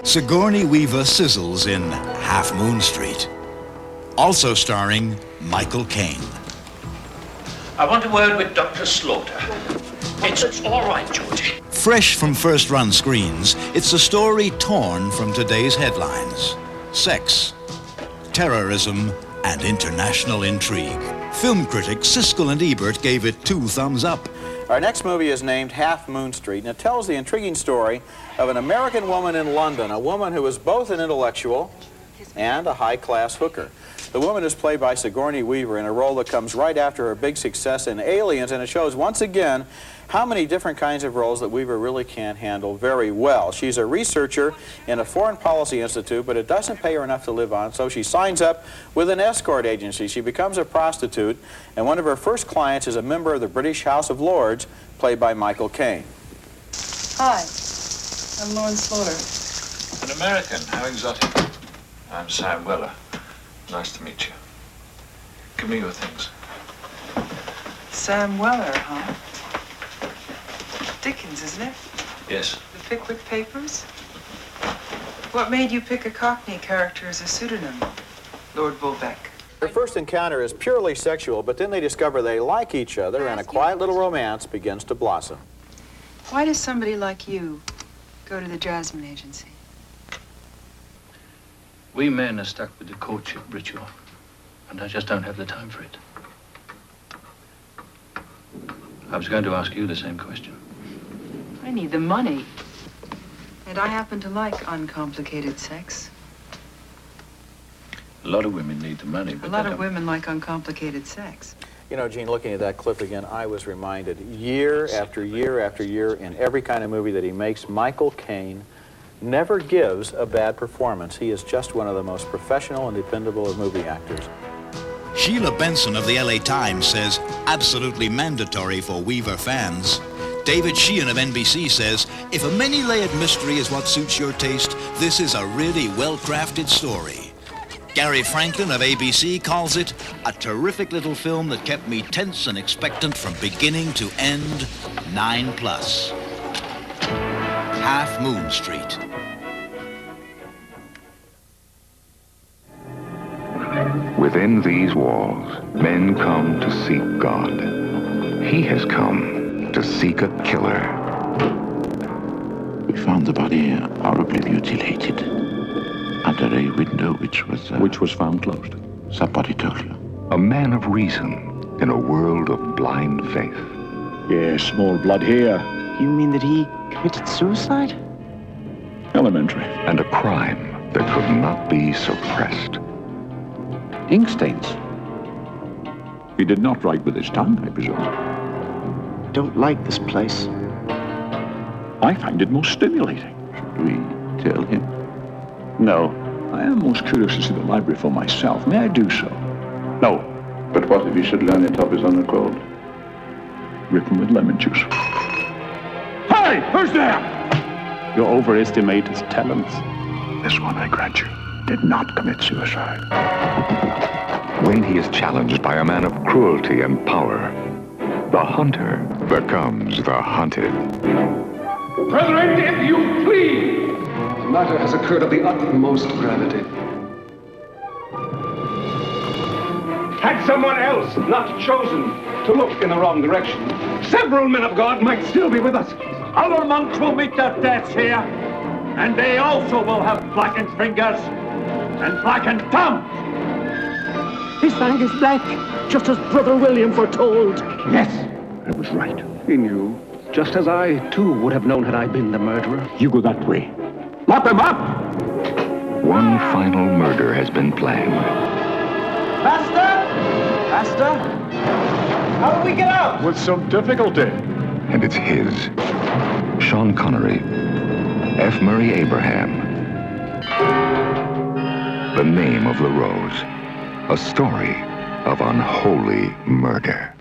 Sigourney Weaver sizzles in Half Moon Street. Also starring Michael Caine. I want a word with Dr. Slaughter. It's all right, Georgie. Fresh from first-run screens, it's a story torn from today's headlines. Sex, terrorism, and international intrigue. Film critics Siskel and Ebert gave it 2 thumbs up. Our next movie is named Half Moon Street, and it tells the intriguing story of an American woman in London, a woman who is both an intellectual and a high-class hooker. The woman is played by Sigourney Weaver in a role that comes right after her big success in Aliens, and it shows once again how many different kinds of roles that Weaver really can't handle very well. She's a researcher in a foreign policy institute, but it doesn't pay her enough to live on, so she signs up with an escort agency. She becomes a prostitute, and one of her first clients is a member of the British House of Lords, played by Michael Caine. Hi, I'm Lauren Slaughter. An American, how exotic. I'm Sam Weller. Nice to meet you. Give me your things. Sam Weller, huh? Dickens, isn't it? Yes. The Pickwick Papers? What made you pick a Cockney character as a pseudonym, Lord Bulbeck? Their first encounter is purely sexual, but then they discover they like each other, and a quiet little romance begins to blossom. Why does somebody like you go to the Jasmine Agency? We men are stuck with the courtship ritual, and I just don't have the time for it. I was going to ask you the same question. I need the money. And I happen to like uncomplicated sex. A lot of women need the money, but A lot they of don't. women like uncomplicated sex. You know, Gene, looking at that clip again, I was reminded year after year after year in every kind of movie that he makes, Michael Caine never gives a bad performance. He is just one of the most professional and dependable of movie actors. Sheila Benson of the LA Times says, absolutely mandatory for Weaver fans. David Sheehan of NBC says, if a many-layered mystery is what suits your taste, this is a really well-crafted story. Gary Franklin of ABC calls it a terrific little film that kept me tense and expectant from beginning to end. 9+. Half Moon Street. Within these walls, men come to seek God. He has come to seek a killer. We found the body horribly mutilated under a window which was found closed. Somebody told you. A man of reason in a world of blind faith. Yes, small blood here. You mean that he committed suicide? Elementary. And a crime that could not be suppressed. Ink stains. He did not write with his tongue, I presume. Don't like this place. I find it most stimulating. Should we tell him? No. I am most curious to see the library for myself. May I do so? No. But what if he should learn it of his own accord? Written with lemon juice. Hey! Who's there? You overestimate his talents. This one, I grant you, did not commit suicide. When he is challenged by a man of cruelty and power, the hunter becomes the hunted. Brethren, if you please! The matter has occurred of the utmost gravity. Had someone else not chosen to look in the wrong direction, several men of God might still be with us. Other monks will meet their deaths here, and they also will have blackened fingers and blackened thumbs. His fang is black, just as Brother William foretold. Yes, I was right. He knew, just as I, too, would have known had I been the murderer. You go that way. Lock them up! One final murder has been planned. Master! Master? How do we get out? With some difficulty. And it's his. Sean Connery. F. Murray Abraham. The Name of the Rose. A story of unholy murder.